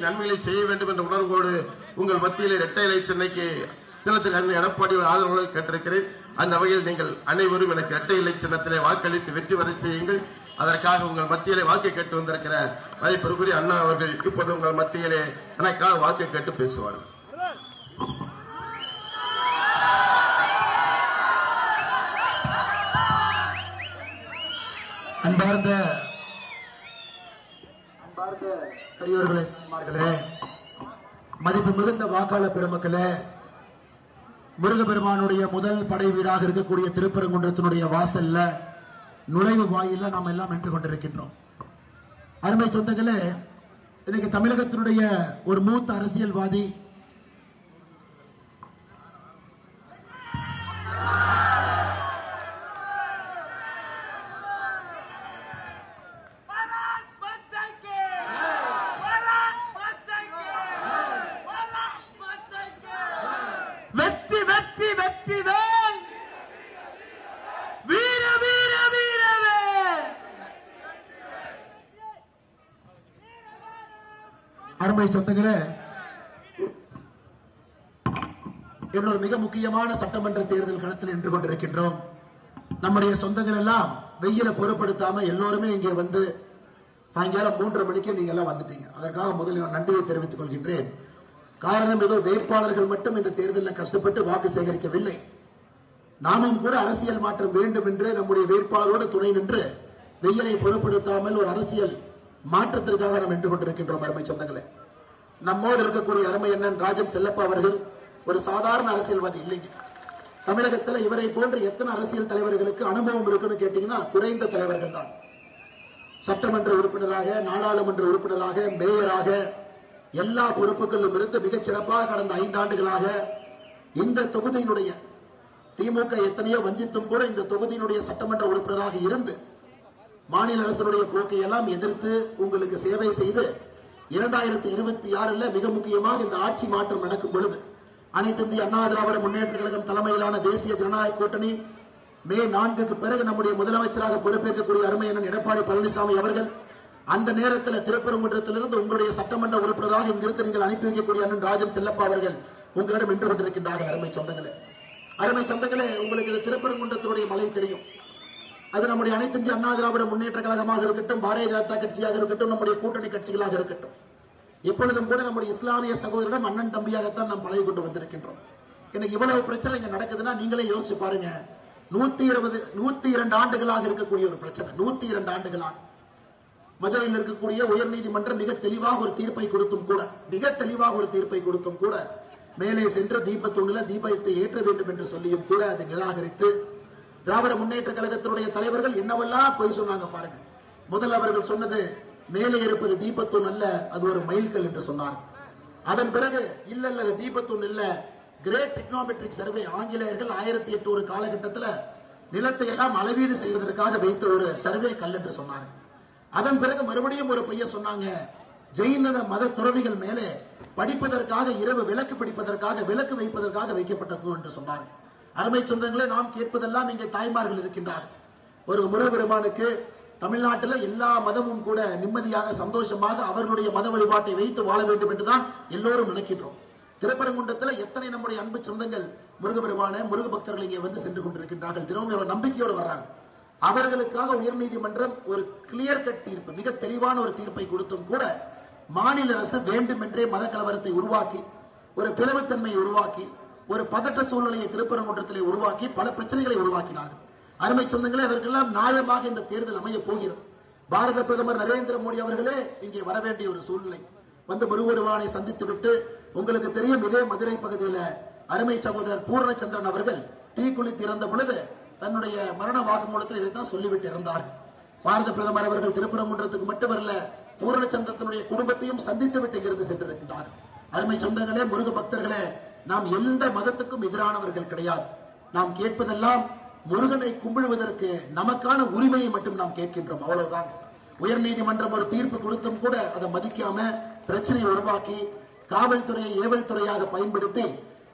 நன்மைகளை செய்ய வேண்டும் என்ற உணர்வோடு உங்கள் மத்தியில் இரட்டை இலை சின்னைக்கு சின்னத்தில் எடப்பாடி ஆதரவுகளை கேட்டிருக்கிறேன். அந்த வகையில் நீங்கள் அனைவரும் எனக்கு இரட்டை இலை சின்னத்திலே வாக்களித்து வெற்றி பெற செய்யுங்கள். அதற்காக உங்கள் மத்தியிலே வாக்கு கேட்டு வந்திருக்கிற மதிப்பிற்குரிய அண்ணா அவர்கள் இப்போது உங்கள் மத்தியிலே எனக்காக வாக்கு கேட்டு பேசுவார்கள். அன்பார்ந்த பெரியோர்களே, மதிப்பு மிகுந்த வாக்காளர் பெருமக்களே, முருகப்பெருமானுடைய முதல் படை வீடாக இருக்கக்கூடிய திருப்பரங்குன்றத்தினுடைய வாசல்ல நுழைவு வாயில நாம் எல்லாம் நின்று கொண்டிருக்கின்றோம். அருமை சொந்தங்களே, இன்னைக்கு தமிழகத்தினுடைய ஒரு மூத்த அரசியல்வாதி அருமை சொந்தங்களே, இவ்வளவு மிக முக்கியமான சட்டமன்ற தேர்தல் களத்தில் நின்று கொண்டிருக்கின்றோம். நம்முடைய சொந்தங்கள் எல்லாம் வெயில பொருட்படுத்தாம எல்லோருமே இங்கே வந்து சாயங்காலம் 3:30 மணிக்கு நீங்க எல்லாம் வந்துட்டீங்க. அதற்காக முதலில் நன்றியை தெரிவித்துக் கொள்கின்றேன். காரணம் ஏதோ வேட்பாளர்கள் மட்டும் இந்த தேர்தலில் கஷ்டப்பட்டு வாக்கு சேகரிக்கவில்லை. நாமும் கூட அரசியல் மாற்றம் வேண்டும் என்று நம்முடைய வேட்பாளரோடு துணை நின்று வெயிலை பொருட்படுத்தாமல் ஒரு அரசியல் மாற்றத்திற்காக நாம் நின்று கொண்டிருக்கின்றோம். அருமை சொந்தங்களே, நம்மோடு இருக்கக்கூடிய அருமை அண்ணன் ராஜன் செல்லப்பா அவர்கள் ஒரு சாதாரண அரசியல்வாதி இல்லைங்க. தமிழகத்தில் இவரை போன்ற எத்தனை அரசியல் தலைவர்களுக்கு அனுபவம் இருக்குன்னு கேட்டீங்கன்னா குறைந்த தலைவர்கள் தான். சட்டமன்ற உறுப்பினராக, நாடாளுமன்ற உறுப்பினராக, மேயராக எல்லா பொறுப்புகளிலும் இருந்து மிகச் சிறப்பாக கடந்த 5 ஆண்டுகளாக இந்த தொகுதியினுடைய திமுக எத்தனையோ வஞ்சித்தும் கூட இந்த தொகுதியினுடைய சட்டமன்ற உறுப்பினராக இருந்து மாநில அரசுடைய போக்கை எல்லாம் எதிர்த்து உங்களுக்கு சேவை செய்து 2026 மிக முக்கியமாக இந்த ஆட்சி மாற்றம் நடக்கும் பொழுது அனைத்து இந்திய அண்ணா திராவிட முன்னேற்ற கழகம் தலைமையிலான தேசிய ஜனநாயக கூட்டணி மே 4க்கு பிறகு நம்முடைய முதலமைச்சராக பொறுப்பேற்கக்கூடிய அருமையண்ணன் எடப்பாடி பழனிசாமி அவர்கள் அந்த நேரத்தில் திருப்பரங்குன்றத்திலிருந்து உங்களுடைய சட்டமன்ற உறுப்பினராக இங்கிருந்து நீங்கள் அனுப்பி வைக்கக்கூடிய அண்ணன் ராஜன் செல்லப்பா அவர்கள் உங்களிடம் நின்று கொண்டிருக்கின்றார்கள். அருமை சொந்தங்களே, உங்களுக்கு இது திருப்பரங்குன்றத்தினுடைய மலை தெரியும். அது நம்முடைய அனைத்து இந்திய அண்ணா திராவிட முன்னேற்ற கழகமாக இருக்கட்டும், பாரதிய ஜனதா கட்சியாக இருக்கட்டும், நம்முடைய கூட்டணி கட்சிகளாக இருக்கட்டும், எப்பொழுதும் கூட நம்முடைய இஸ்லாமிய சகோதரிடம் அண்ணன் தம்பியாகத்தான் நாம் பழகி கொண்டு வந்திருக்கின்றோம். எனக்கு இவ்வளவு பிரச்சனை இங்க நடக்குதுன்னா நீங்களே யோசிச்சு பாருங்க. 102 ஆண்டுகளாக இருக்கக்கூடிய ஒரு பிரச்சனை. 102 ஆண்டுகளாக மதுரையில் இருக்கக்கூடிய உயர் நீதிமன்றம் மிக தெளிவாக ஒரு தீர்ப்பை கொடுத்தும் கூட மேலே சென்று தீபத்தூணில தீபத்தை ஏற்ற வேண்டும் என்று சொல்லியும் கூட அதை நிராகரித்து திராவிட முன்னேற்ற கழகத்தினுடைய தலைவர்கள் என்னவெல்லாம் போய் சொன்னாங்க பாருங்க. முதல் அவர்கள் சொன்னது மேலே இருப்பது தீபத்தூண் அல்ல, அது ஒரு மைல்கல் என்று சொன்னார். அதன் பிறகு இல்ல தீபத்தூண் இல்ல, கிரேட் டிக்னோமெட்ரிக் சர்வே, ஆங்கிலேயர்கள் 1800 காலகட்டத்தில் நிலத்தை எல்லாம் அளவீடு செய்வதற்காக வைத்த ஒரு சர்வே கல் என்று சொன்னார். அதன் பிறகு மறுபடியும் ஒரு பையன் சொன்னாங்க, ஜெயின மத துறவிகள் மேலே படிப்பதற்காக இரவு விளக்கு பிடிப்பதற்காக விளக்கு வைப்பதற்காக வைக்கப்பட்ட தூண் என்று சொன்னார். அருமை சொந்தங்களே, நாம் கேட்பதெல்லாம் இங்கே தாய்மார்கள் இருக்கின்றார்கள். ஒரு முருகப்பெருமானுக்கு தமிழ்நாட்டில் எல்லா மதமும் கூட நிம்மதியாக சந்தோஷமாக அவர்களுடைய மத வழிபாட்டை வைத்து வாழ வேண்டும் என்றுதான் எல்லோரும் நினைக்கின்றோம். திருப்பரங்குன்றத்தில் எத்தனை நம்முடைய அன்பு சொந்தங்கள் முருகப்பெருமான முருக பக்தர்கள் இங்கே வந்து சென்று கொண்டிருக்கின்றார்கள். தினமும் ஒரு நம்பிக்கையோடு வர்றாங்க. அவர்களுக்காக உயர்நீதிமன்றம் ஒரு கிளியர் கட் தீர்ப்பு, மிக தெளிவான ஒரு தீர்ப்பை கொடுத்தும் கூட மாநில அரசு வேண்டும் என்றே மத கலவரத்தை உருவாக்கி, ஒரு பிளவுத்தன்மையை உருவாக்கி, ஒரு பதற்ற சூழ்நிலையை திருப்பரங்குன்றத்திலே உருவாக்கி பல பிரச்சனைகளை உருவாக்கினார்கள். அருமை சொந்தங்களே, அதற்கெல்லாம் நியாயமாக இந்த தேர்தல் அமைய போகிறது. பாரத பிரதமர் நரேந்திர மோடி அவர்களே இங்கே வர வேண்டிய ஒரு சூழ்நிலை வந்து முருகப்பெருமானை சந்தித்து விட்டு, உங்களுக்கு தெரியும் இதே மதுரை பகுதியில் அருமை சகோதரர் பூர்ணச்சந்திரன் அவர்கள் தீக்குளித்து இறந்த பொழுது தன்னுடைய மரண வாக்குமூலத்தில் இதைத்தான் சொல்லிவிட்டு இருந்தார்கள். பாரத பிரதமர் அவர்கள் திருப்பரங்குன்றத்துக்கு மட்டும் வரல, பூர்ணச்சந்திரனுடைய குடும்பத்தையும் சந்தித்து விட்டு இங்கிருந்து சென்றிருக்கின்றார்கள். அருமை சொந்தங்களே, முருக பக்தர்களே, நாம் எந்த மதத்துக்கும் எதிரானவர்கள் கிடையாது. நாம் கேட்பதெல்லாம் முருகனை கும்பிடுவதற்கு நமக்கான உரிமையை மட்டும் நாம் கேட்கின்றோம், அவ்வளவுதான். உயர் நீதிமன்றம் ஒரு தீர்ப்பு கொடுத்தும் கூட அதை மதிக்காம பிரச்சனையை உருவாக்கி காவல்துறையை ஏவல் துறையாக பயன்படுத்தி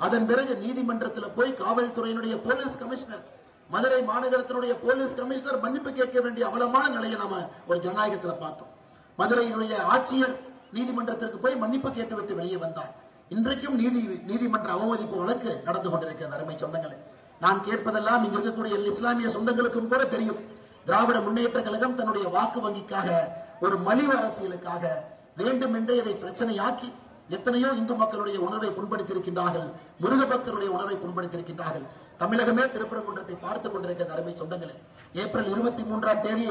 அதன் பிறகு நீதிமன்றத்தில் போய் காவல்துறையினுடைய போலீஸ் கமிஷனர், மதுரை மாநகரத்தினுடைய போலீஸ் கமிஷனர் மன்னிப்பு கேட்க வேண்டிய அவலமான நிலையை நாம ஒரு ஜனநாயகத்தில் பார்த்தோம். மதுரையினுடைய ஆட்சியர் நீதிமன்றத்திற்கு போய் மன்னிப்பு கேட்டுவிட்டு வெளியே வந்தார். இன்றைக்கும் நீதிமன்ற அவமதிப்பு வழக்கு நடந்து கொண்டிருக்கிறது. அருமை சொந்தங்களே, நான் கேட்பதெல்லாம் இங்க இருக்கக்கூடிய இஸ்லாமிய சொந்தங்களுக்கும் கூட தெரியும். திராவிட முன்னேற்ற கழகம் தன்னுடைய வாக்கு வங்கிக்காக, ஒரு மலிவு அரசியலுக்காக வேண்டுமென்றே இதை பிரச்சனையாக்கி எத்தனையோ இந்து மக்களுடைய உணர்வை புண்படுத்தியிருக்கின்றார்கள், முருக பக்தருடைய உணர்வை புண்படுத்தியிருக்கின்றார்கள். தமிழகமே திருப்பரங்குன்றத்தை பார்த்துக் கொண்டிருக்கிறது. அருமை சொந்தங்களே, ஏப்ரல் 23ஆம் தேதி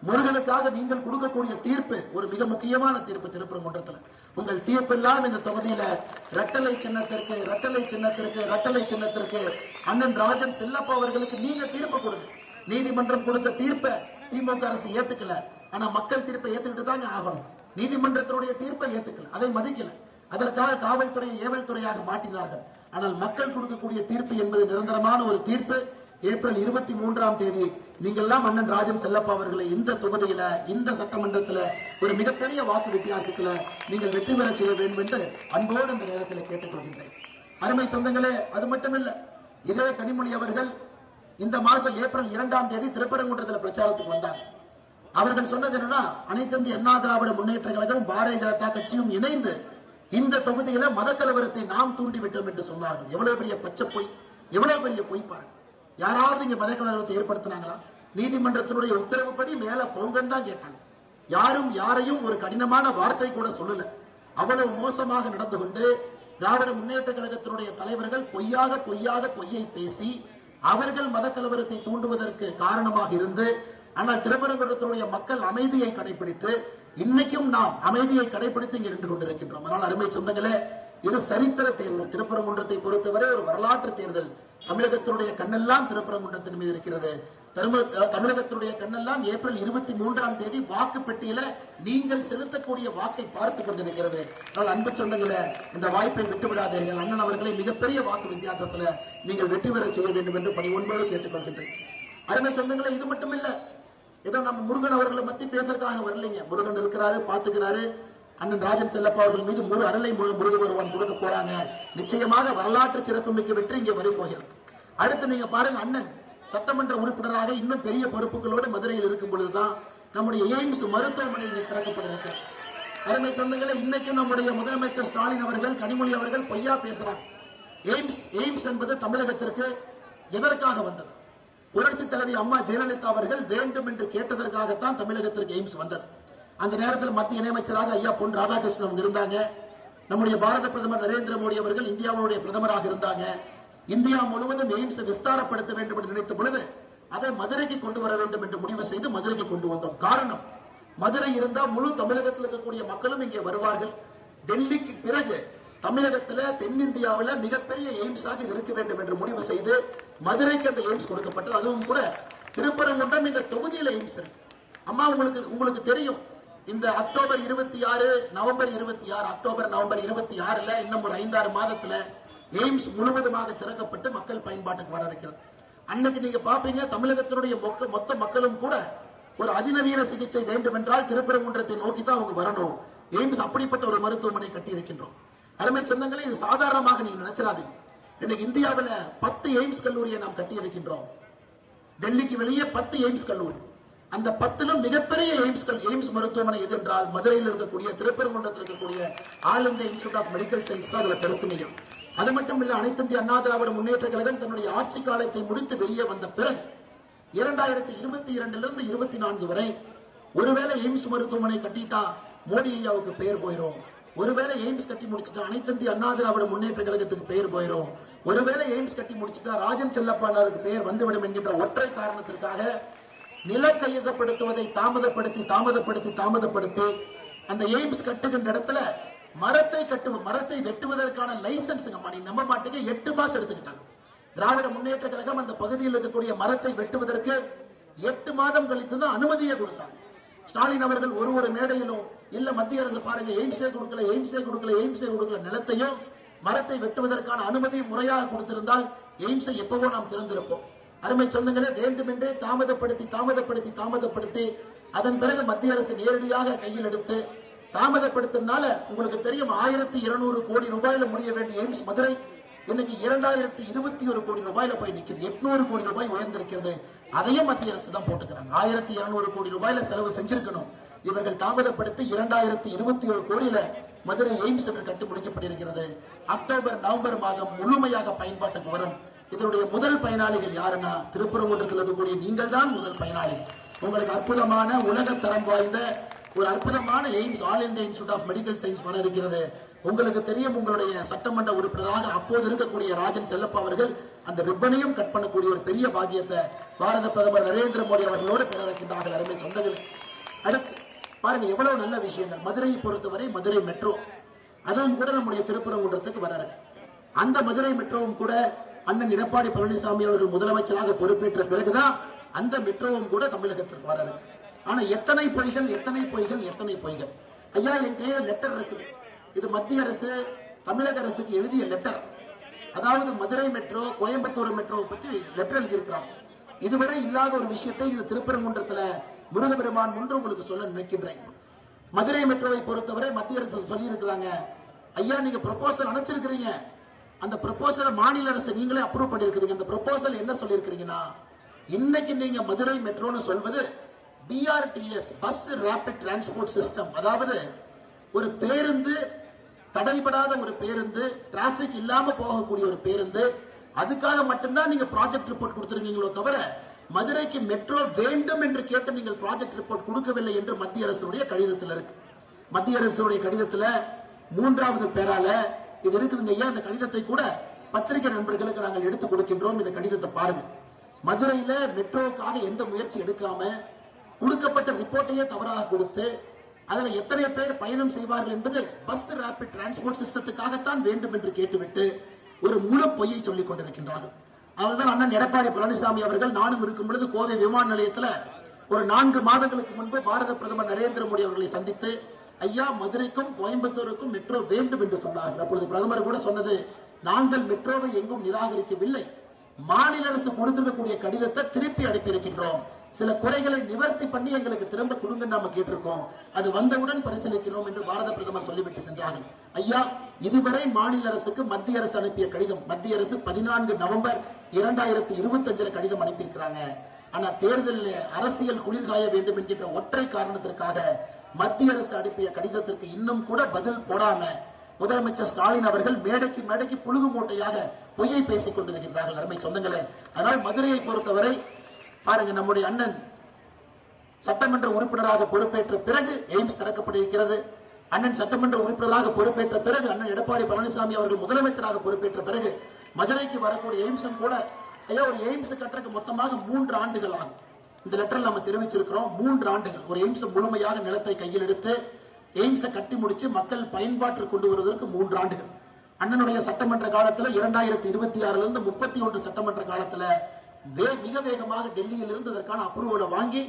முருகனுக்காக நீங்கள் கொடுக்கக்கூடிய தீர்ப்பு ஒரு மிக முக்கியமான தீர்ப்பு. திருப்பரங்குன்றத்தில் உங்கள் தீர்ப்பெல்லாம் இந்த தொகுதியில இரட்டலை சின்னத்திற்கு அண்ணன் ராஜன் செல்லப்பா அவர்களுக்கு நீங்க தீர்ப்பு கொடுங்க. நீதிமன்றம் கொடுத்த தீர்ப்பை திமுக அரசு ஏத்துக்கல, ஆனா மக்கள் தீர்ப்பை ஏத்துக்கிட்டு தாங்க ஆகணும். நீதிமன்றத்தினுடைய தீர்ப்பை ஏத்துக்கல, அதை மதிக்கல, அதற்காக காவல்துறையை ஏவல் துறையாக மாற்றினார்கள். ஆனால் மக்கள் கொடுக்கக்கூடிய தீர்ப்பு என்பது நிரந்தரமான ஒரு தீர்ப்பு. ஏப்ரல் 23ஆம் தேதி நீங்கள் எல்லாம் அண்ணன் ராஜன் செல்லப்பா அவர்களை இந்த தொகுதியில, இந்த சட்டமன்றத்தில் ஒரு மிகப்பெரிய வாக்கு வித்தியாசத்துல நீங்கள் வெற்றி பெற செய்ய வேண்டும் என்று அன்போடு இந்த நேரத்தில் கேட்டுக்கொள்கின்றேன். அருமை சொந்தங்களே, அது மட்டுமில்ல, இதே கனிமொழி அவர்கள் இந்த மாசம் ஏப்ரல் 2ஆம் தேதி திருப்பரங்குன்றத்தில் பிரச்சாரத்துக்கு வந்தார். அவர்கள் சொன்னது என்னன்னா, அனைத்து இந்திய அண்ணா திராவிட முன்னேற்ற கழகம் பாரதிய ஜனதா கட்சியும் இணைந்து இந்த தொகுதியில மதக்கலவரத்தை நாம் தூண்டிவிட்டோம் என்று சொன்னார்கள். எவ்வளவு பெரிய பச்சை பொய், எவ்வளவு பெரிய பொய் பாருங்க. யாராவது இங்க மதக்கலவரத்தை ஏற்படுத்தினாங்களா? நீதிமன்றத்தினுடைய உத்தரவுப்படி மேல போங்கன்னு தான் கேட்டாங்க. யாரும் யாரையும் ஒரு கடினமான வார்த்தை கூட சொல்லல. அவ்வளவு மோசமாக நடந்து கொண்டு திராவிட முன்னேற்ற கழகத்தினுடைய தலைவர்கள் பொய்யை பேசி அவர்கள் மதக்கலவரத்தை தூண்டுவதற்கு காரணமாக இருந்து, ஆனால் திருப்பரங்குன்றத்தினுடைய மக்கள் அமைதியை கடைபிடித்து, இன்னைக்கும் நாம் அமைதியை கடைபிடித்து இங்கே நின்று கொண்டிருக்கின்றோம். அதனால் அருமை சொந்தங்களே, இது சரித்திர தேர்தல். திருப்பரங்குன்றத்தை பொறுத்தவரை ஒரு வரலாற்று தேர்தல். தமிழகத்தினுடைய கண்ணெல்லாம் திருப்பரங்குன்றத்தின் மீது இருக்கிறது. தமிழகத்தினுடைய கண்ணெல்லாம் ஏப்ரல் 23ஆம் தேதி வாக்கு பெட்டியில நீங்கள் செலுத்தக்கூடிய வாக்கை பார்த்துக் கொண்டிருக்கிறது. அன்பு சொந்தங்களே, இந்த வாய்ப்பை விட்டுவிடாதீர்கள். அண்ணன் அவர்களை மிகப்பெரிய வாக்கு வித்தியாசத்துல நீங்கள் வெற்றி பெற செய்ய வேண்டும் என்று பணிவொன்பது கேட்டுக்கொள்கின்றேன். அருமை சொந்தங்களே, இது மட்டும் இல்ல, ஏதோ நம்ம முருகன் அவர்களை பத்தி பேசுறதுக்காக வரலைங்க. முருகன் இருக்கிறாரு, பாத்துக்கிறாரு. அண்ணன் ராஜன் செல்லப்பா அவர்கள் மீது முழு அருளை முருக வருவான் கொடுக்க போறாங்க. நிச்சயமாக வரலாற்று சிறப்புமிக்க வெற்றி இங்கே வரை போகிறது. அடுத்து நீங்க பாருங்க, அண்ணன் சட்டமன்ற உறுப்பினராக இன்னும் பெரிய பொறுப்புகளோடு மதுரையில் இருக்கும் பொழுதுதான் நம்முடைய எய்ம்ஸ் மருத்துவமனை இங்கே திறக்கப்பட்டிருக்கு. அருமை சொந்தங்களே, இன்னைக்கும் நம்முடைய முதலமைச்சர் ஸ்டாலின் அவர்கள், கனிமொழி அவர்கள் பொய்யா பேசுறாங்க. எய்ம்ஸ் என்பது தமிழகத்திற்கு எதற்காக வந்தது? புரட்சி தலைவி அம்மா ஜெயலலிதா அவர்கள் வேண்டும் என்று கேட்டதற்காகத்தான் தமிழகத்திற்கு எய்ம்ஸ் வந்தது. அந்த நேரத்தில் மத்திய இணையமைச்சராக ஐயா பொன் ராதாகிருஷ்ணன் இருந்தாங்க. நம்முடைய பாரத பிரதமர் நரேந்திர மோடி அவர்கள் இந்தியாவுடைய பிரதமராக இருந்தாங்க. இந்தியா முழுவதும் எய்ம்ஸ் விஸ்தாரப்படுத்த வேண்டும் என்று நினைத்த பொழுது அதை மதுரைக்கு கொண்டு வர வேண்டும் என்று முடிவு செய்து மதுரைக்கு கொண்டு வந்தோம். காரணம், மதுரை இருந்தால் முழு தமிழகத்தில் இருக்கக்கூடிய மக்களும் இங்கே வருவார்கள். டெல்லிக்கு பிறகு தமிழகத்தில் தென்னிந்தியாவில் மிகப்பெரிய எய்ம்ஸாக இது இருக்க வேண்டும் என்று முடிவு செய்து மதுரைக்கு அந்த எய்ம்ஸ் கொடுக்கப்பட்டது. அதுவும் கூட திருப்பரங்குன்றம் இந்த தொகுதியில் எய்ம்ஸ் இருக்கு. அம்மா, உங்களுக்கு தெரியும், இந்த அக்டோபர் 26 நவம்பர் 26 அக்டோபர் நவம்பர் 26ல இன்னும் ஒரு 5-6 மாதத்துல எய்ம்ஸ் முழுவதுமாக திறக்கப்பட்டு மக்கள் பயன்பாட்டுக்கு வர இருக்கிறது. அன்னைக்கு நீங்க பாப்பீங்க, தமிழகத்தினுடைய மொத்த மக்களும் கூட ஒரு அதிநவீன சிகிச்சை வேண்டும் என்றால் திருப்பரங்குன்றத்தை நோக்கி தான் அவங்க வரணும். எய்ம்ஸ் அப்படிப்பட்ட ஒரு மருத்துவமனை கட்டி இருக்கின்றோம். அருமை சொந்தங்களே, இது சாதாரணமாக நீங்க நினைச்சிடாதீங்க. இன்னைக்கு இந்தியாவில் 10 எய்ம்ஸ் கல்லூரியை நாம் கட்டி இருக்கின்றோம். டெல்லிக்கு வெளியே 10 எய்ம்ஸ் கல்லூரி. அந்த 10லும் மிகப்பெரிய எய்ம்ஸ் மருத்துவமனை எது என்றால் மதுரையில் இருக்கக்கூடிய, திருப்பரங்குன்றத்தில் இருக்கக்கூடிய all India institute of medical science தான் அதுல பெருசுமையும். அது மட்டும் இல்ல, அனைத்து இந்திய அண்ணா திராவிட முன்னேற்ற கழகம் தன்னுடைய ஆட்சி காலத்தை முடித்து வெளியே வந்த பிறகு 2022 24 வரை ஒருவேளை எய்ம்ஸ் மருத்துவமனை கட்டிட்டா மோடி ஐயாவுக்கு பெயர் போயிரும், ஒருவேளை எய்ம்ஸ் கட்டி முடிச்சுட்டா அனைத்து இந்திய அண்ணா திராவிட முன்னேற்ற கழகத்துக்கு பெயர் போயிரும், ஒருவேளை எய்ம்ஸ் கட்டி முடிச்சுட்டா ராஜன் செல்லப்பாளருக்கு பெயர் வந்துவிடும் என்கின்ற ஒற்றை காரணத்திற்காக நில கையகப்படுத்துவதை தாமதப்படுத்தி அந்த எய்ம்ஸ் கட்டுகின்ற இடத்துல மரத்தை வெட்டுவதற்கான லைசன்ஸ் நம்ப மாட்டீங்க 8 மாசம் எடுத்துக்கிட்டாங்க. திராவிட முன்னேற்ற கழகம் அந்த பகுதியில் இருக்கக்கூடிய மரத்தை வெட்டுவதற்கு 8 மாதம் கழித்து தான் அனுமதியை கொடுத்தாங்க. ஸ்டாலின் அவர்கள் ஒரு மேடையிலும் இல்ல மத்திய அரசு பாருங்க எய்ம்ஸே கொடுக்கல நிலத்தையும் மரத்தை வெட்டுவதற்கான அனுமதி முறையாக கொடுத்திருந்தால் எய்ம்ஸை எப்பவோ நாம் திறந்திருப்போம். அருமை சொந்தங்களே, வேண்டுமென்றே தாமதப்படுத்தி அதன் பிறகு மத்திய அரசு நேரடியாக கையில் எடுத்து தாமதப்படுத்தினால உங்களுக்கு தெரியும் 1200 கோடி ரூபாயில முடிய வேண்டிய எய்ம்ஸ் மதுரை இன்னைக்கு 2021 கோடி ரூபாயில போய் நிக்குது. 800 கோடி ரூபாய் உயர்ந்திருக்கிறது. அதையும் மத்திய அரசு தான் போட்டுக்கிறாங்க. 1200 கோடி ரூபாயில செலவு செஞ்சிருக்கணும். இவர்கள் தாமதப்படுத்தி 2021 கோடியில மதுரை எய்ம்ஸ் என்று கட்டி முடிக்கப்பட்டிருக்கிறது. அக்டோபர் நவம்பர் மாதம் முழுமையாக பயன்பாட்டுக்கு வரும். இதனுடைய முதல் பயனாளிகள் யாருன்னா திருப்பரங்குன்றத்தில் இருக்கக்கூடிய நீங்கள் தான் முதல் பயனாளி. உங்களுக்கு அற்புதமான உலக தரம் வாய்ந்த ஒரு அற்புதமான AIIMS, all India institute of medical science வர இருக்கிறது. உங்களுக்கு தெரியும், உங்களுடைய சட்டமன்ற உறுப்பினராக அப்போது இருக்கக்கூடிய ராஜன் செல்லப்பா அவர்கள் அந்த ரிப்பனையும் கட் பண்ணக்கூடிய ஒரு பெரிய பாக்கியத்தை பாரத பிரதமர் நரேந்திர மோடி அவர்களோடு பெற இருக்கின்றார்கள். அருமை சொந்தங்கள், அடுத்து பாருங்க எவ்வளவு நல்ல விஷயங்கள். மதுரையை பொறுத்தவரை மதுரை மெட்ரோ, அதுவும் கூட நம்முடைய திருப்பரங்குன்றத்துக்கு வர இருக்கு. அந்த மதுரை மெட்ரோவும் கூட அண்ணன் எடப்பாடி பழனிசாமி அவர்கள் முதலமைச்சராக பொறுப்பேற்ற பிறகுதான் அந்த மெட்ரோவும் கூட தமிழகத்திற்கு வர இருக்கு. ஆனா எத்தனை பொய்கள், எத்தனை பொய்கள், எத்தனை பொய்கள். ஐயா, என் கையில லெட்டர் இருக்குது. இது மத்திய அரசு தமிழக அரசுக்கு எழுதிய லெட்டர். அதாவது மதுரை மெட்ரோ, கோயம்புத்தூர் மெட்ரோவை பத்தி லெட்டர் எழுதியிருக்கிறாங்க. இதுவரை இல்லாத ஒரு விஷயத்தை இது திருப்பரங்குன்றத்துல முருகபெருமான் முன்று உங்களுக்கு சொல்ல நினைக்கின்றேன். மதுரை மெட்ரோவை பொறுத்தவரை மத்திய அரசு சொல்லி இருக்கிறாங்க, ஐயா நீங்க ப்ரொபோசல் அனுப்பிச்சிருக்கிறீங்க, அந்த ப்ரொபோசலை மாநில அரசு நீங்களே அப்ரூவ் பண்ணிருக்கிறீங்க. அந்த ப்ரொபோசல் என்ன சொல்லி இருக்கிறீங்கன்னா, இன்னைக்கு நீங்க மதுரை மெட்ரோன்னு சொல்வது BRTS, bus rapid transport system. அதாவது ஒரு பேருந்து, தடைபடாத ஒரு பேருந்து, டிராபிக் இல்லாம போகக்கூடிய ஒரு பேருந்து, அதுக்காக மட்டும்தான் நீங்க ப்ராஜெக்ட் ரிப்போர்ட் கொடுத்திருக்கீங்களோ தவிர மதுரைக்கு மெட்ரோ வேண்டும் என்று கேட்டு நீங்கள் ப்ராஜெக்ட் ரிப்போர்ட் கொடுக்கவில்லை என்று மத்திய அரசுடைய கடிதத்தில் இருக்கு. மத்திய அரசுடைய கடிதத்தில் 3வது பேரால இது இருக்குதுங்க. ஐயா, இந்த கடிதத்தை கூட பத்திரிகை நண்பர்களுக்கு நாங்கள் எடுத்து கொடுக்கின்றோம். இந்த கடிதத்தை பாருங்க. மதுரையில மெட்ரோவுக்காக எந்த முயற்சி எடுக்காம கொடுக்கப்பட்ட ரிப்போர்ட்டையே தவறாக கொடுத்து அதுல எத்தனை பேர் பயணம் செய்வார்கள் என்பது பஸ் ரேபிட் டிரான்ஸ்போர்ட் சிஸ்டத்துக்காகத்தான் வேண்டும் என்று கேட்டுவிட்டு ஒரு முழு பொய்யை சொல்லிக் கொண்டிருக்கின்றார்கள். அவர்தான் அண்ணன் எடப்பாடி பழனிசாமி அவர்கள் நானும் இருக்கும் பொழுது கோவை விமான நிலையத்தில் ஒரு 4 மாதங்களுக்கு முன்பு பாரத பிரதமர் நரேந்திர மோடி அவர்களை சந்தித்து, ஐயா மதுரைக்கும் கோயம்புத்தூருக்கும் மெட்ரோ வேண்டும் என்று சொன்னார்கள். அப்பொழுது பிரதமர் கூட சொன்னது, நாங்கள் மெட்ரோவை எங்கும் நிராகரிக்கவில்லை, மாநில அரசு கொடுத்திருக்கக்கூடிய கடிதத்தை திருப்பி அனுப்பியிருக்கின்றோம், சில குறைகளை நிவர்த்தி பண்ணி எங்களுக்கு திரும்ப கொடுங்க நாம கேட்டிருக்கோம், அது வந்தவுடன் பரிசீலிக்கிறோம் என்று பாரத பிரதமர் சொல்லிவிட்டு சென்றார்கள். ஐயா, இதுவரை மாநில அரசுக்கு மத்திய அரசு அனுப்பிய கடிதம், மத்திய அரசு 14 நவம்பர் 2025 கடிதம் அனுப்பியிருக்கிறாங்க. ஆனா தேர்தலில் அரசியல் குளிர்காய வேண்டும் என்கின்ற ஒற்றை காரணத்திற்காக மத்திய அரசு அனுப்பிய கடிதத்திற்கு இன்னும் கூட பதில் போடாம முதலமைச்சர் ஸ்டாலின் அவர்கள் மேடைக்கு மேடைக்கு புழுகு மூட்டையாக பொய்யை பேசிக் கொண்டிருக்கின்றார்கள். அருமை சொந்தங்களே, அதனால் மதுரையை பொறுத்தவரை பாருங்க, நம்முடைய அண்ணன் சட்டமன்ற உறுப்பினராக பொறுப்பேற்ற பிறகு எய்ம்ஸ் திறக்கப்பட்டிருக்கிறது. அண்ணன் சட்டமன்ற உறுப்பினராக பொறுப்பேற்ற பிறகு அண்ணன் எடப்பாடி பழனிசாமி அவர்கள் முதலமைச்சராக பொறுப்பேற்ற பிறகு மதுரைக்கு வரக்கூடிய எய்ம்ஸும் கூட, ஐயா ஒரு எய்ம்ஸ் கட்டுறதுக்கு மொத்தமாக 3 ஆண்டுகள் ஆகும். இந்த லெட்டரில் நம்ம தெரிவிச்சிருக்கிறோம். 3 ஆண்டுகள் ஒரு எய்ம்ஸ் முழுமையாக நிலத்தை கையில் எடுத்து எய்ம்ஸை கட்டி முடிச்சு மக்கள் பயன்பாட்டிற்கு கொண்டு வருவதற்கு 3 ஆண்டுகள். அண்ணனுடைய சட்டமன்ற காலத்தில் 2026 இருந்து 31 சட்டமன்ற காலத்தில் மிக வேகமாக டெல்லியில் இருந்து இதற்கான அப்ரூவலை வாங்கி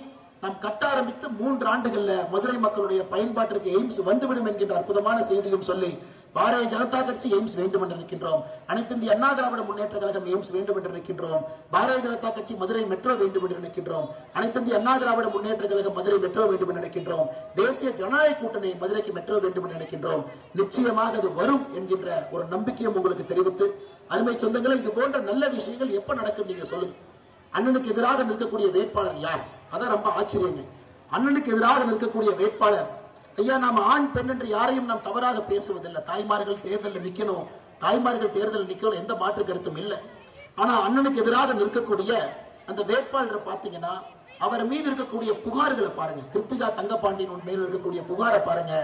நாம் கட்ட ஆரம்பித்து 3 ஆண்டுகள்ல மதுரை மக்களுடைய பயன்பாட்டிற்கு எய்ம்ஸ் வந்துவிடும் என்கின்ற அற்புதமான செய்தியும் சொல்லி பாரதிய ஜனதா கட்சி எய்ம்ஸ் வேண்டும் என்று நிற்கின்றோம். அனைத்து இந்திய அண்ணா திராவிட முன்னேற்ற கழகம் எய்ம்ஸ் வேண்டும் என்று நிற்கின்றோம். பாரதிய ஜனதா கட்சி மதுரை மெட்ரோ வேண்டும் என்று நிற்கின்றோம். அனைத்து இந்திய அண்ணா திராவிட முன்னேற்ற கழகம் மதுரை மெட்ரோ வேண்டும் என்று நினைக்கின்றோம். தேசிய ஜனநாயக கூட்டணி மதுரைக்கு மெட்ரோ வேண்டும் என்று நினைக்கின்றோம். நிச்சயமாக அது வரும் என்கின்ற ஒரு நம்பிக்கையும் உங்களுக்கு தெரிவித்து, அருமை சொந்தங்களை, இது போன்ற நல்ல விஷயங்கள் எப்ப நடக்கும் நீங்க சொல்லுங்க. அண்ணனுக்கு எதிராக நிற்கக்கூடிய வேட்பாளர் யார்? அதான் ரொம்ப ஆச்சரியங்க. அண்ணனுக்கு எதிராக நிற்கக்கூடிய வேட்பாளர், ஐயா நாம ஆண் பெண் என்று யாரையும் நாம் தவறாக பேசுவதில்லை. தாய்மார்கள் தேர்தலில் நிக்கணும், தாய்மார்கள் தேர்தலில் நிக்கணும், எந்த மாற்று கருத்தும் இல்லை. ஆனா அண்ணனுக்கு எதிராக நிற்கக்கூடிய அந்த வேட்பாளரை பாத்தீங்கன்னா அவர் மீது இருக்கக்கூடிய புகார்களை பாருங்க. கிருத்திகா தங்கபாண்டியன் மேல் இருக்கக்கூடிய புகாரை பாருங்க.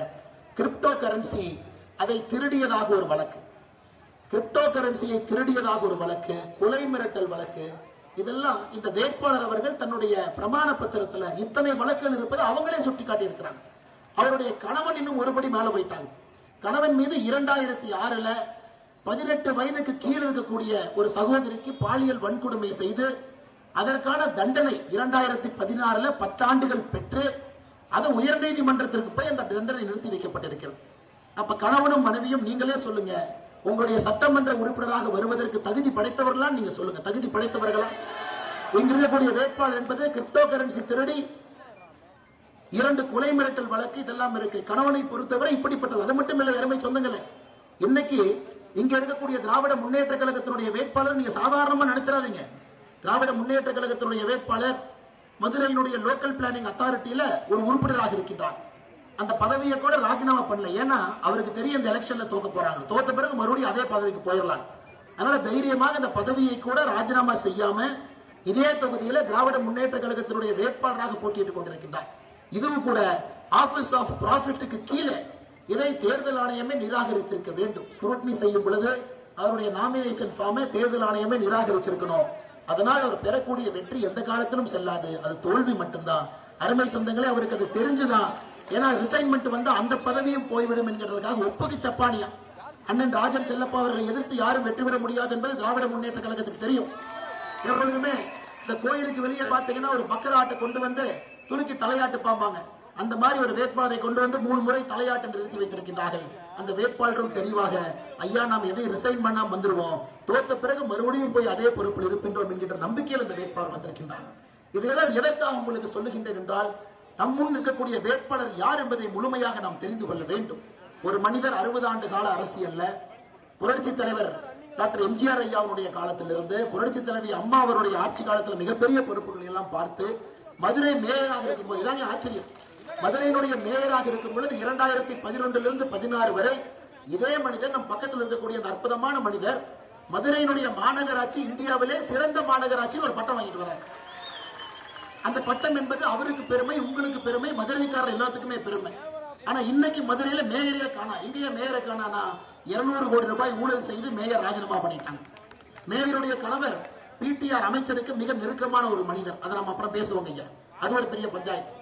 கிரிப்டோ கரன்சி அதை திருடியதாக ஒரு வழக்கு, கிரிப்டோ கரன்சியை திருடியதாக ஒரு வழக்கு, கொலை மிரட்டல் வழக்கு, இதெல்லாம் இந்த வேட்பாளர் அவர்கள் தன்னுடைய பிரமாண பத்திரத்துல இத்தனை வழக்குகள் இருப்பதை அவங்களே சுட்டி காட்டி இருக்கிறாங்க. அவருடைய கணவன் இன்னும் ஒருபடி மேல போயிட்டாங்க. கணவன் மீது 2006 18 வயதுக்கு கீழே இருக்கக்கூடிய ஒரு சகோதரிக்கு பாலியல் வன்கொடுமை செய்து அதற்கான தண்டனை 2016 10 ஆண்டுகள் பெற்று அது உயர்நீதிமன்றத்திற்கு போய் அந்த தண்டனை நிறுத்தி வைக்கப்பட்டிருக்கிறது. அப்ப கணவனும் மனைவியும் நீங்களே சொல்லுங்க, உங்களுடைய சட்டமன்ற உறுப்பினராக வருவதற்கு தகுதி படைத்தவர்களா? நீங்க சொல்லுங்க, தகுதி படைத்தவர்களா? இங்கிருக்கக்கூடிய வேட்பாளர் என்பது கிரிப்டோ கரன்சி திருடி 2 கொலை மிரட்டல் வழக்கு இதெல்லாம் இருக்கு. கணவனை பொறுத்தவரை இப்படிப்பட்டது. அது மட்டும் இல்லை அருமை சொந்தங்களே, இன்னைக்கு இங்க இருக்கக்கூடிய திராவிட முன்னேற்ற கழகத்தினுடைய வேட்பாளர் நீங்க சாதாரணமா நினைச்சிடாதீங்க. திராவிட முன்னேற்ற கழகத்தினுடைய வேட்பாளர் மதுரையினுடைய லோக்கல் பிளானிங் அத்தாரிட்டியில ஒரு உறுப்பினராக இருக்கின்றார். அந்த பதவியை கூட ராஜினாமா பண்ணல. ஏன்னா அவருக்கு தெரியும் இந்த எலெக்ஷன்ல தோக்க போறாங்க, தோத்த பிறகு மறுபடியும் அதே பதவிக்கு போயிடலாம். அதனால தைரியமாக இந்த பதவியை கூட ராஜினாமா செய்யாம இதே தொகுதியில திராவிட முன்னேற்ற கழகத்தினுடைய வேட்பாளராக போட்டியிட்டுக் கொண்டிருக்கின்றார். இதுவும் கூட ஆபீஸ் ஆஃப் ப்ராஃபிட்டுக்கு கீழே இதை தேர்தல் ஆணையமே நிராகரித்திருக்க வேண்டும். ஸ்க்ரூட்டினி செய்யும் பொழுது அவருடைய நாமினேஷன் ஃபார்மை தேர்தல் ஆணையமே நிராகரிச்சிருக்கணும். அதனால் அவர் பெறக்கூடிய வெற்றி எந்த காலத்திலும் செல்லாது, அது தோல்வி மட்டும்தான். அருமை சொந்தங்களே, அவருக்கு அது தெரிஞ்சுதான். ஏன்னா ரிசைன்மெண்ட் வந்து அந்த பதவியும் போய்விடும் என்கிறதுக்காக ஒப்புக்கு சப்பானியா அண்ணன் ராஜன் செல்லப்பா அவர்களை எதிர்த்து யாரும் வெற்றி பெற முடியாது என்பது திராவிட முன்னேற்ற கழகத்துக்கு தெரியும். எப்பொழுதுமே இந்த கோயிலுக்கு வெளியே பார்த்தீங்கன்னா ஒரு பக்கர ஆட்டை கொண்டு வந்து துலுக்கி தலையாட்டு பாம்பாங்க. அந்த மாதிரி ஒரு வேட்பாளரை கொண்டு வந்து 3 முறை தலையாட்டு நிறுத்தி வைத்திருக்கின்றார்கள். அந்த வேட்பாளரும் தெளிவாக ஐயா நாம் எதை ரிசைன் பண்ணாம வந்துருவோம், தோத்த பிறகு மறுபடியும் போய் அதே பொறுப்பில் இருக்கின்றோம் என்கின்ற நம்பிக்கையில் இந்த வேட்பாளர் வந்திருக்கின்றார். இதையெல்லாம் எதற்காக உங்களுக்கு சொல்லுகின்றேன் என்றால், நம் முன் இருக்கக்கூடிய வேட்பாளர் யார் என்பதை முழுமையாக நாம் தெரிந்து கொள்ள வேண்டும். ஒரு மனிதர் 60 ஆண்டு கால அரசியல்ல புரட்சி தலைவர் டாக்டர் எம்ஜிஆர் ஐயாவுடைய காலத்திலிருந்து புரட்சி தலைவி அம்மா அவருடைய ஆட்சி காலத்தில் மிகப்பெரிய பொறுப்புகளை எல்லாம் பார்த்து மதுரை மேயராக இருக்கும் போது இதாங்க ஆச்சரியம். மதுரையினுடைய மேயராக இருக்கும் பொழுது 2011 16 வரை இதே மனிதர் நம் பக்கத்தில் இருக்கக்கூடிய அந்த அற்புதமான மனிதர் மதுரையினுடைய மாநகராட்சி இந்தியாவிலே சிறந்த மாநகராட்சியில் ஒரு பட்டம் வாங்கிட்டு வர்றார். அந்த பட்டம் என்பது அவருக்கு பெருமை, உங்களுக்கு பெருமை, மதுரைக்காரர் எல்லாத்துக்குமே பெருமை. ஆனா இன்னைக்கு மதுரையில மேயரே காணா. எங்கேயே மேயரை காணானா 200 கோடி ரூபாய் ஊழல் செய்து மேயர் ராஜினாமா பண்ணிட்டாங்க. மேயருடைய கணவர் பிடிஆர் அமைச்சருக்கு மிக நெருக்கமான ஒரு மனிதர். அதை நம்ம அப்புறம் பேசுவோங்க ஐயா. அது ஒரு பெரிய பஞ்சாயத்து.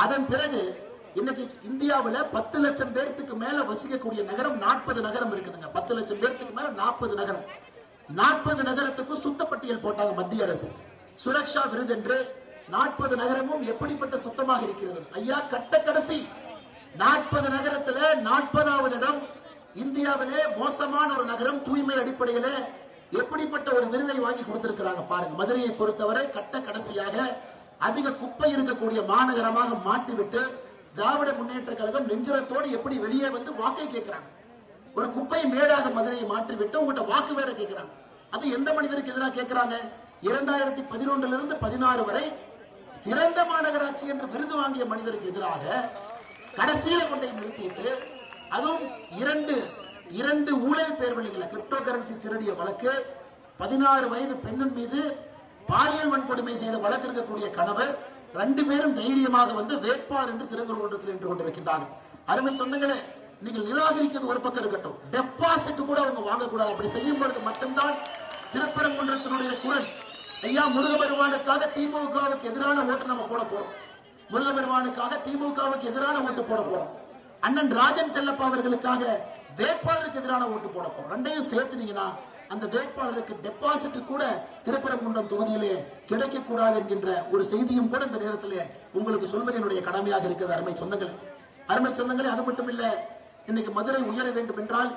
அதன் பிறகு இன்னைக்கு இந்தியாவில் 10 லட்சம் பேருக்கு மேல வசிக்கக்கூடிய நகரம் 40 நகரம் இருக்குதுங்க. 10 லட்சம் பேருக்கு மேல 40 நகரம். 40 நகரத்துக்கும் சுத்தப்பட்டியல் போட்டாங்க மத்திய அரசு. சுரக்ஷா விருது என்று 40 நகரமும் எப்படிப்பட்ட சுத்தமாக இருக்கிறது ஐயா. கட்ட கடைசி 40 நகரத்துல 40வது இடம். இந்தியாவிலே மோசமான ஒரு நகரம் தூய்மை அடிப்படையில எப்படிப்பட்ட ஒரு விருதை வாங்கி கொடுத்திருக்கிறாங்க பாருங்க. மதுரையை பொறுத்தவரை கட்ட கடைசியாக அதிக குப்பை இருக்கக்கூடிய மாநகரமாக மாற்றிவிட்டு திராவிட முன்னேற்ற கழகம் நெஞ்சுரத்தோடு எப்படி வெளியே வந்து வாக்கை கேட்கிறாங்க. ஒரு குப்பை மேடாக மதுரையை மாற்றிவிட்டு உங்கள்கிட்ட வாக்கு வேற கேட்கிறாங்க. அது எந்த மனிதருக்கு எதிராக கேட்கிறாங்க? 2011 16 வரை சிறந்த மாநகராட்சி என்று விருது வாங்கிய மனிதருக்கு எதிராக கடைசியில கொண்டை நிறுத்திட்டு, அதுவும் இரண்டு ஊழல் பேர்வழிகளை கிரிப்டோ கரன்சி திருடிய வழக்கு, 16 வயது பெண்ணின் மீது பாலியல் வன்கொடுமை செய்த வழக்கு இருக்கக்கூடிய கணவர் 2 பேரும் தைரியமாக வந்து வேட்பாளர் என்று திருக்குறள் நின்று கொண்டிருக்கின்றார்கள். அருமை சொந்தங்களே, நீங்கள் நிராகரிக்கிறது ஒரு பக்கம் இருக்கட்டும், டெபாசிட் கூட அவங்க வாங்கக்கூடாது. அப்படி செய்யும் பொழுது மட்டும்தான் திருப்பரங்குன்றத்தினுடைய குரல் ஐயா முருகபெருமானுக்காக திமுகவுக்கு எதிரான ஓட்டு நம்ம போட போறோம். முருகபெருமானுக்காக திமுகவுக்கு எதிரான ஓட்டு போட போறோம். அண்ணன் ராஜன் செல்லப்பா அவர்களுக்காக வேட்பாளருக்கு எதிரான ஓட்டு போட போறோம். ரெண்டையும் சேர்த்துனீங்கன்னா அந்த வேட்பாளருக்கு டெபாசிட் கூட திருப்பரங்குன்றம் தொகுதியிலே கிடைக்கக்கூடாது என்கின்ற ஒரு செய்தியும் கூட இந்த நேரத்திலே உங்களுக்கு சொல்வது என்னுடைய கடமையாக இருக்கிறது. அருமை சொந்தங்களே, அது மட்டும் இல்ல, இன்னைக்கு மதுரை உயர வேண்டும் என்றால்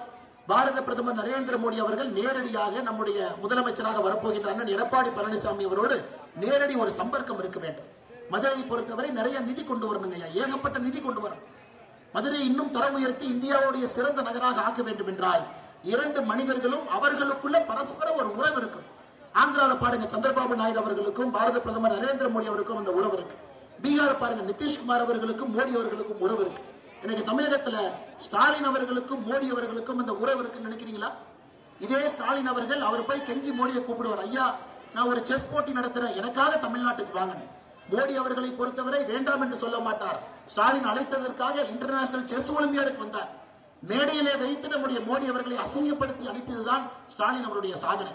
பாரத பிரதமர் நரேந்திர மோடி அவர்கள் நேரடியாக நம்முடைய முதலமைச்சராக வரப்போகின்ற அண்ணன் எடப்பாடி பழனிசாமி அவரோடு நேரடி ஒரு சம்பர்க்கம் இருக்க வேண்டும். மதுரையை பொறுத்தவரை நிறைய நிதி கொண்டு வரணுங்க, ஏகப்பட்ட நிதி கொண்டு வரணும். மதுரை இன்னும் தரம் உயர்த்தி இந்தியாவுடைய சிறந்த நகராக ஆக்க வேண்டும் என்றால் 2 மனிதர்களும் அவர்களுக்குள்ள பரஸ்பர ஒரு உறவு இருக்கும். ஆந்திரால பாருங்க, சந்திரபாபு நாயுடு அவர்களுக்கும் பாரத பிரதமர் நரேந்திர மோடி அவருக்கும் அந்த உறவு இருக்கு. பீகார் பாருங்க, நிதிஷ்குமார் அவர்களுக்கும் மோடி அவர்களுக்கும் உறவு இருக்கு. இன்னைக்கு தமிழகத்துல ஸ்டாலின் அவர்களுக்கும் மோடி அவர்களுக்கும் அந்த உறவு இருக்குன்னு நினைக்கிறீங்களா? இதே ஸ்டாலின் அவர்கள் அவர் போய் கெஞ்சி மோடியை கூப்பிடுவார், ஐயா நான் ஒரு செஸ் போட்டி நடத்துறேன், எனக்காக தமிழ்நாட்டுக்கு வாங்க. மோடி அவர்களை பொறுத்தவரை வேண்டாம் என்று சொல்ல மாட்டார். ஸ்டாலின் அழைத்ததற்காக இன்டர்நேஷனல் செஸ் ஒலிம்பியாடுக்கு வந்தார். மேடையிலே வைத்து நம்முடைய மோடி அவர்களை அசிங்கப்படுத்தி அனுப்பியதுதான் ஸ்டாலின் அவருடைய சாதனை.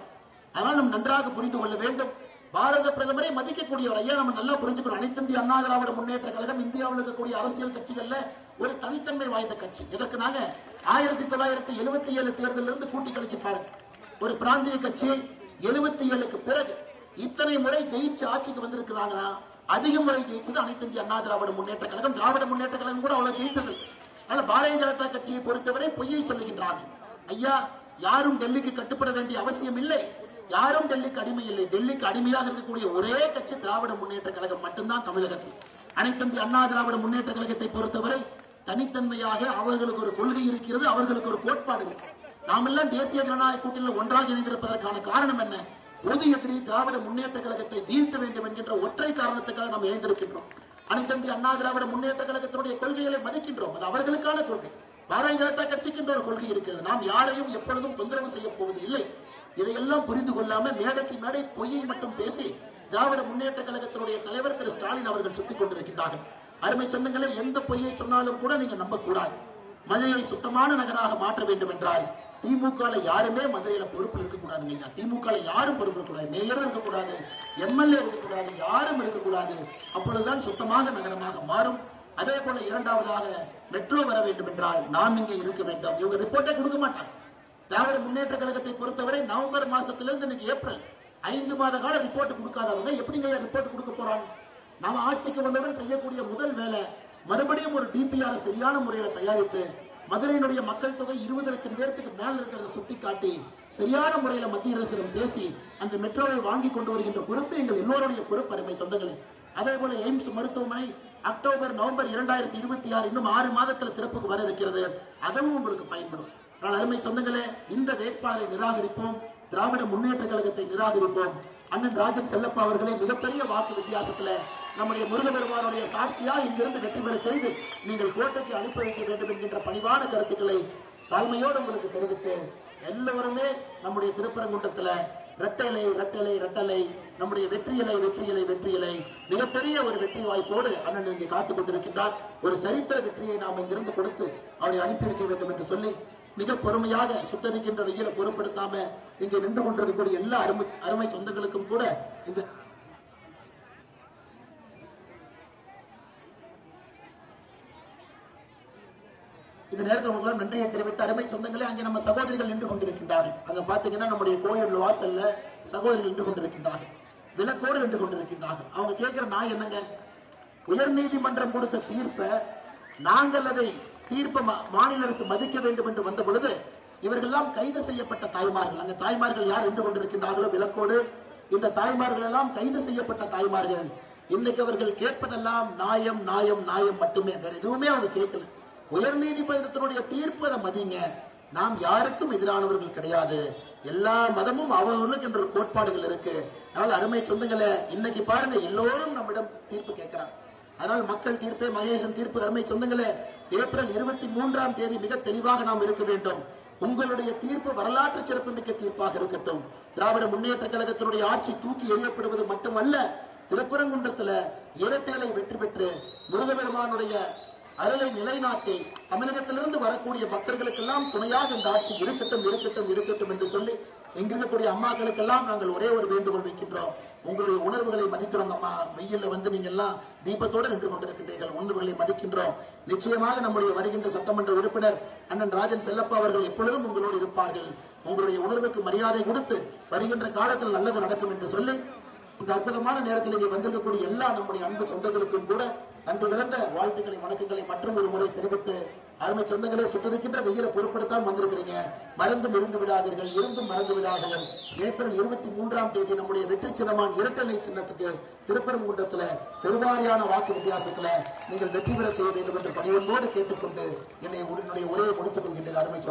அதனால் நம்ம நன்றாக புரிந்து கொள்ள வேண்டும். பாரத பிரதமரை மதிக்கக்கூடியவர் ஐயா, நம்ம நல்லா புரிஞ்சுக்கணும். அனைத்து இந்திய அண்ணா திராவிட முன்னேற்ற கழகம் இந்தியாவில் இருக்கக்கூடிய அரசியல் கட்சிகள்ல ஒரு தனித்தன்மை வாய்ந்த கட்சி. இதற்கு நாங்க 1977 தேர்தலிலிருந்து கூட்டி கழிச்சு பாருங்க. ஒரு பிராந்திய கட்சி 77க்கு பிறகு இத்தனை முறை ஜெயிச்சு ஆட்சிக்கு வந்திருக்கிறாங்கன்னா அதிக முறை ஜெயிச்சது அனைத்து இந்திய அண்ணா திராவிட முன்னேற்ற கழகம். திராவிட முன்னேற்ற கழகம் கூட அவ்வளவு ஜெயிச்சது. அதனால பாரதிய ஜனதா கட்சியை பொறுத்தவரை பொய்யை சொல்லுகின்றார்கள். ஐயா யாரும் டெல்லிக்கு கட்டுப்பட வேண்டிய அவசியம் இல்லை, யாரும் டெல்லிக்கு அடிமை இல்லை. டெல்லிக்கு அடிமையாக இருக்கக்கூடிய ஒரே கட்சி திராவிட முன்னேற்ற கழகம் மட்டும்தான் தமிழகத்தில். அனைத்து இந்திய அண்ணா திராவிட முன்னேற்ற கழகத்தை பொறுத்தவரை தனித்தன்மையாக அவர்களுக்கு ஒரு கொள்கை இருக்கிறது, அவர்களுக்கு ஒரு கோட்பாடு இருக்கு. நாமெல்லாம் தேசிய ஜனநாயக கூட்டணியில் ஒன்றாக இணைந்திருப்பதற்கான காரணம் என்ன? பொது எதிரி திராவிட முன்னேற்ற கழகத்தை வீழ்த்த வேண்டும் என்கின்ற ஒற்றை காரணத்துக்காக நாம் இணைந்திருக்கின்றோம். அனைத்து இந்திய அண்ணா திராவிட முன்னேற்ற கழகத்தினுடைய கொள்கைகளை மதிக்கின்றோம். அது அவர்களுக்கான கொள்கை. பாரதிய ஜனதா கட்சிக்கு ஒரு கொள்கை இருக்கிறது. நாம் யாரையும் எப்பொழுதும் தொந்தரவு செய்ய போவது இல்லை. இதையெல்லாம் புரிந்து கொள்ளாம மேடைக்கு மேடை பொய்யை மட்டும் பேசி திராவிட முன்னேற்ற கழகத்தினுடைய தலைவர் திரு ஸ்டாலின் அவர்கள் சுத்திக் கொண்டிருக்கின்றார்கள். அருமை சொந்தங்களே, எந்த பொய்யை சொன்னாலும் கூட நீங்க நம்பக்கூடாது. மதுரையை சுத்தமான நகராக மாற்ற வேண்டும் என்றால் திமுக யாருமே மதுரையில பொறுப்பில் இருக்கக்கூடாதுங்க ஐயா. திமுக யாரும் பொறுப்பு இருக்கக்கூடாது. மேயரும் இருக்கக்கூடாது, எம்எல்ஏ இருக்கக்கூடாது, யாரும் இருக்கக்கூடாது. அப்பொழுதுதான் சுத்தமாக நகரமாக மாறும். அதே போல இரண்டாவதாக மெட்ரோ வர வேண்டும் என்றால் நாம் இங்கே இருக்க வேண்டும். இவங்க ரிப்போர்ட்டே கொடுக்க மாட்டாங்க. திராவிட முன்னேற்ற கழகத்தை பொறுத்தவரை நவம்பர் மாசத்திலிருந்து இன்னைக்கு ஏப்ரல் 5 மாத கால ரிப்போர்ட் கொடுக்காதவங்க எப்படிங்க ரிப்போர்ட் கொடுக்க போறாங்க? நாம ஆட்சிக்கு வந்தவுடன் செய்யக்கூடிய முதல் வேலை மறுபடியும் ஒரு டிபிஆர் சரியான முறையில தயாரித்து மதுரையினுடைய மக்கள் தொகை 20 லட்சம் பேருக்கு மேல இருக்கிறத சுட்டி காட்டி சரியான முறையில மத்திய அரசிடம் பேசி அந்த மெட்ரோவை வாங்கி கொண்டு வருகின்ற பொறுப்பு எங்கள் எல்லோருடைய பொறுப்பு. அருமை சொந்தங்களே, அதே போல எய்ம்ஸ் மருத்துவமனை அக்டோபர் நவம்பர் 2026 இன்னும் 6 மாதத்தில் திறப்புக்கு வர இருக்கிறது. அதுவும் உங்களுக்கு பயன்படும். ஆனால் அருமை சொந்தங்களே, இந்த வேட்பாளரை நிராகரிப்போம். திராவிட முன்னேற்ற கழகத்தை நிராகரிப்போம். அண்ணன் ராஜன் செல்லப்பா அவர்களை மிகப்பெரிய வாக்கு வித்தியாசத்துல நம்முடைய முருகபெருமானுடைய சாட்சியா இங்கிருந்து வெற்றி பெற செய்து நீங்கள் கோட்டைக்கு அனுப்பி வைக்க வேண்டும் என்கின்ற பணிவான கருத்துக்களை தாழ்மையோடு உங்களுக்கு தெரிவித்து எல்லோருமே நம்முடைய திருப்பரங்குன்றத்துல ரெட்டலை ரெட்டலை ரெட்டலை நம்முடைய வெற்றியலை வெற்றியலை வெற்றியலை மிகப்பெரிய ஒரு வெற்றி வாய்ப்போடு அண்ணன் இங்கே காத்துக் கொண்டிருக்கின்றார். ஒரு சரித்திர வெற்றியை நாம் இங்கிருந்து கொடுத்து அவரை அனுப்பி வைக்க வேண்டும் என்று சொல்லி மிக பொறுமையாக சுட்டரிக்கின்ற வெயில பொருட்படுத்தாம இங்கே நின்று கொண்டிருக்கக்கூடிய எல்லா அருமை சொந்தங்களுக்கும் கூட இந்த நேரத்தில் உங்களுக்கு நன்றியை தெரிவித்த அருமை சொந்தங்களே, அங்கே நம்ம சகோதரிகள் நின்று கொண்டிருக்கின்றார்கள். அங்க பாத்தீங்கன்னா நம்முடைய கோயில் வாசல்ல சகோதரிகள் நின்று கொண்டிருக்கின்றார்கள், விளக்கோடு நின்று கொண்டிருக்கின்றார்கள். அவங்க கேட்கிற நான் என்னங்க, உயர் நீதிமன்றம் கொடுத்த தீர்ப்பை நாங்கள் அதை தீர்ப்பை மாநில அரசு மதிக்க வேண்டும் என்று வந்த பொழுது இவர்களெல்லாம் கைது செய்யப்பட்ட தாய்மார்கள், அங்க தாய்மார்கள் யார் நின்று கொண்டிருக்கின்றார்களோ விளக்கோடு, இந்த தாய்மார்கள் எல்லாம் கைது செய்யப்பட்ட தாய்மார்கள். இன்னைக்கு அவர்கள் கேட்பதெல்லாம் நியாயம் நியாயம் நியாயம் மட்டுமே, வேற எதுவுமே அவங்க கேட்கல. உயர் நீதிமன்றத்தினுடைய தீர்ப்பு அதை மதிங்க. நாம் யாருக்கும் எதிரானவர்கள் கிடையாது. எல்லா மதமும் அவர்களுக்கு என்ற கோட்பாடுகள் இருக்கு. அதனால அருமை சொந்தங்களை, இன்னைக்கு பாருங்க எல்லோரும் நம்மிடம் தீர்ப்பு கேட்கிறாங்க. அதனால் மக்கள் தீர்ப்பே மகேசன் தீர்ப்பு. அருமை சொந்தங்களே, ஏப்ரல் 23ஆம் தேதி மிக தெளிவாக நாம் இருக்க வேண்டும். உங்களுடைய தீர்ப்பு வரலாற்று சிறப்புமிக்க தீர்ப்பாக இருக்கட்டும். திராவிட முன்னேற்ற கழகத்தினுடைய ஆட்சி தூக்கி எறியப்படுவது மட்டுமல்ல, திருப்பரங்குன்றத்துல இரட்டைலை வெற்றி பெற்று முருகபெருமானுடைய அருளை நிலைநாட்டி தமிழகத்திலிருந்து வரக்கூடிய பக்தர்களுக்கெல்லாம் துணையாக இந்த ஆட்சி இருக்கட்டும் இருக்கட்டும் இருக்கட்டும் என்று சொல்லி எங்கிருக்கக்கூடிய அம்மாக்களுக்கெல்லாம் நாங்கள் ஒரே ஒரு வேண்டுகோள் வைக்கின்றோம். உங்களுடைய உணர்வுகளை மதிக்கிறோம் அம்மா. வெயில்ல வந்து நீங்க எல்லாம் தீபத்தோடு நின்று கொண்டிருக்கின்றீர்கள். உணர்வுகளை மதிக்கின்றோம். நிச்சயமாக நம்முடைய வருகின்ற சட்டமன்ற உறுப்பினர் அண்ணன் ராஜன் செல்லப்பா அவர்கள் எப்பொழுதும் உங்களோடு இருப்பார்கள். உங்களுடைய உணர்வுக்கு மரியாதை கொடுத்து வருகின்ற காலத்தில் நல்லது நடக்கும் என்று சொல்லி இந்த அற்புதமான நேரத்தில் இங்கே வந்திருக்கக்கூடிய எல்லா நம்முடைய அன்பு சொந்தங்களுக்கும் கூட நன்றி கலந்த வாழ்த்துக்களை வணக்கங்களை மற்றும் ஒரு முறை தெரிவித்து, அருமை சொந்தங்களை சுற்றிருக்கின்ற வெயில பொருட்படுத்தாம வந்திருக்கிறீங்க. மறந்தும் இருந்து விடாதீர்கள், இருந்தும் மறந்து விடாதீர்கள். ஏப்ரல் 23ஆம் தேதி நம்முடைய வெற்றி சின்னமான இரட்டலை சின்னத்துக்கு திருப்பரங்குன்றத்துல பெருவாரியான வாக்கு வித்தியாசத்துல நீங்கள் வெற்றி பெற செய்ய வேண்டும் என்று பணிவன்போடு கேட்டுக்கொண்டு என்னுடைய உரையை முடித்துக் கொள்கின்றேன். அருமை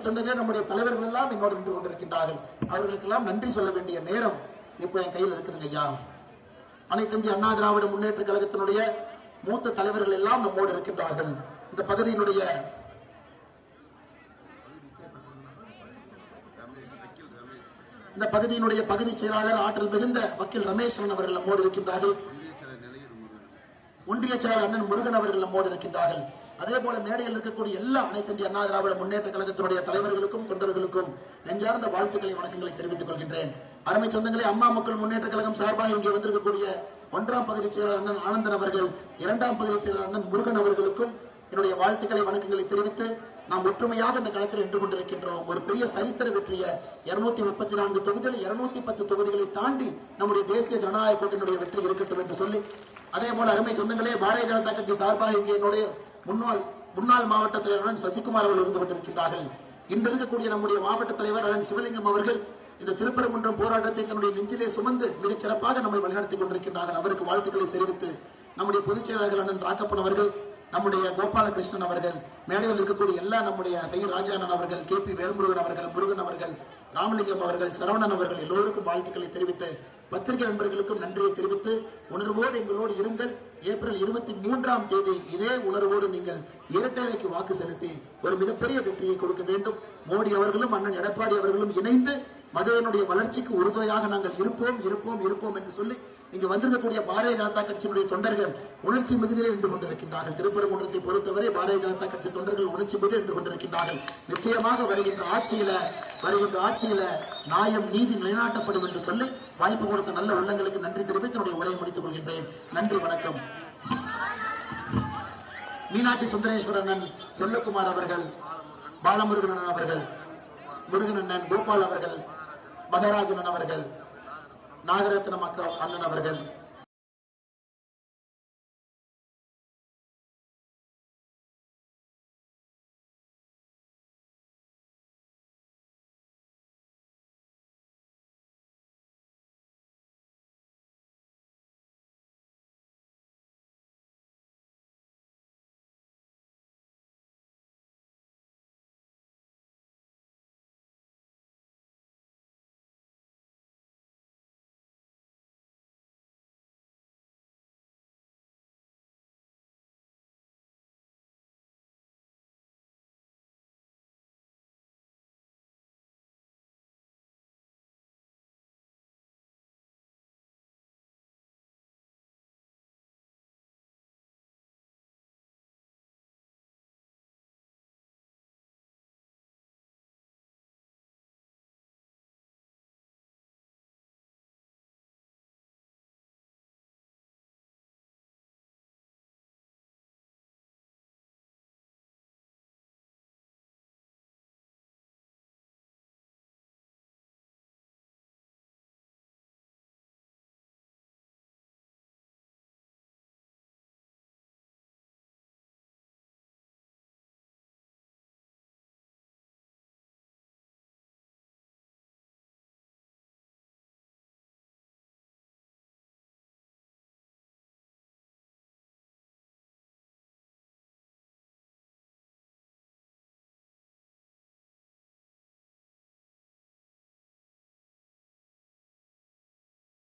சொந்தங்களே, நம்முடைய தலைவர்கள் எல்லாம் என்னோடு நின்று கொண்டிருக்கின்றார்கள். அவர்களுக்கெல்லாம் நன்றி சொல்ல வேண்டிய நேரம் இப்ப என் கையில் இருக்குதுங்க ஐயா. அனைத்து இந்திய அண்ணா திராவிட முன்னேற்ற கழகத்தினுடைய மூத்த தலைவர்கள் எல்லாம் நம்மோடு இருக்கின்றார்கள். இந்த பகுதியினுடைய பகுதி செயலாளர் ஆற்றல் மிகுந்த வக்கீல் ரமேஸ்வரன் அவர்கள் நம்மோடு இருக்கின்றார்கள். ஒன்றிய செயலாளர் அண்ணன் முருகன் அவர்கள் நம்மோடு இருக்கின்றார்கள். அதே போல மேடையில் இருக்கக்கூடிய எல்லா அனைத்து இந்திய அண்ணா திராவிட முன்னேற்ற கழகத்தினுடைய தலைவர்களுக்கும் தொண்டர்களுக்கும் நெஞ்சார்ந்த வாழ்த்துக்களை வணக்கங்களை தெரிவித்துக் கொள்கின்றேன். அருமை சொந்தங்களே, அம்மா மக்கள் முன்னேற்ற கழகம் சார்பாக இங்கே வந்திருக்கக்கூடிய 1ஆம் பகுதி செயலாளர் அண்ணன் ஆனந்தன் அவர்கள், 2ஆம் பகுதி செயலாளர் அண்ணன் முருகன் அவர்களுக்கும் என்னுடைய வாழ்த்துக்களை வணக்கங்களை தெரிவித்து நாம் ஒற்றுமையாக இந்த களத்தில் நின்று கொண்டிருக்கின்றோம். ஒரு பெரிய சரித்திர வெற்றியை 234 தொகுதிகள் 210 தொகுதிகளை தாண்டி நம்முடைய தேசிய ஜனநாயக கூட்டணியுடைய வெற்றி இருக்கட்டும் என்று சொல்லி, அதே போல அருமை சொந்தங்களே, பாரதிய ஜனதா கட்சி சார்பாக இங்கே என்னுடைய முன்னாள் மாவட்ட தலைவர் சசிகுமார் அவர்கள் இருந்து கொண்டிருக்கின்றார்கள். இன்று இருக்கக்கூடிய நம்முடைய மாவட்ட தலைவர் அண்ணன் சிவலிங்கம் அவர்கள் இந்த திருப்பரங்குன்றம் போராட்டத்தை தன்னுடைய நெஞ்சிலே சுமந்து மிகச் சிறப்பாக நம்மை வழிநடத்திக் கொண்டிருக்கின்றார்கள். அவருக்கு வாழ்த்துக்களை தெரிவித்து நம்முடைய பொதுச் செயலாளர்கள் அண்ணன் ராக்கப்பன் அவர்கள், நம்முடைய கோபாலகிருஷ்ணன் அவர்கள், மேடையில் இருக்கக்கூடிய எல்லா நம்முடைய தை ராஜானன் அவர்கள், KP வேல்முருகன் அவர்கள், முருகன் அவர்கள், ராமலிங்கம் அவர்கள், சரவணன் அவர்கள் எல்லோருக்கும் வாழ்த்துக்களை தெரிவித்து, பத்திரிகை நண்பர்களுக்கும் நன்றியை தெரிவித்து, உணர்வோடு எங்களோடு இருங்கள். ஏப்ரல் 23ஆம் தேதி இதே உணர்வோடு நீங்கள் இரட்டைலைக்கு வாக்கு செலுத்தி ஒரு மிகப்பெரிய வெற்றியை கொடுக்க வேண்டும். மோடி அவர்களும் அண்ணன் எடப்பாடி அவர்களும் இணைந்து மதுரையினுடைய வளர்ச்சிக்கு உறுதுணையாக நாங்கள் இருப்போம் இருப்போம் இருப்போம் என்று சொல்லி இங்கு வந்திருக்கக்கூடிய பாரதிய ஜனதா கட்சியினுடைய தொண்டர்கள் உணர்ச்சி மிகுதியில் நின்று கொண்டிருக்கின்றார்கள். திருப்பரங்குன்றத்தை பொறுத்தவரை பாரதிய ஜனதா கட்சி தொண்டர்கள் உணர்ச்சி மிகுதியில் நின்று கொண்டிருக்கின்றார்கள். நிச்சயமாக வருகின்ற ஆட்சியில நியாயம் நீதி நிலைநாட்டப்படும் என்று சொல்லி வாய்ப்பு கொடுத்த நல்ல உள்ளங்களுக்கு நன்றி தெரிவித்து என்னுடைய உரையை முடித்துக் கொள்கின்றேன். நன்றி, வணக்கம். மீனாட்சி சுந்தரேஸ்வரன், செல்லகுமார் அவர்கள், பாலமுருகன் அவர்கள், முருகன் அண்ணன், கோபால் அவர்கள், மகராஜன் அவர்கள், நாகரத்னம் அண்ணன் அவர்கள்,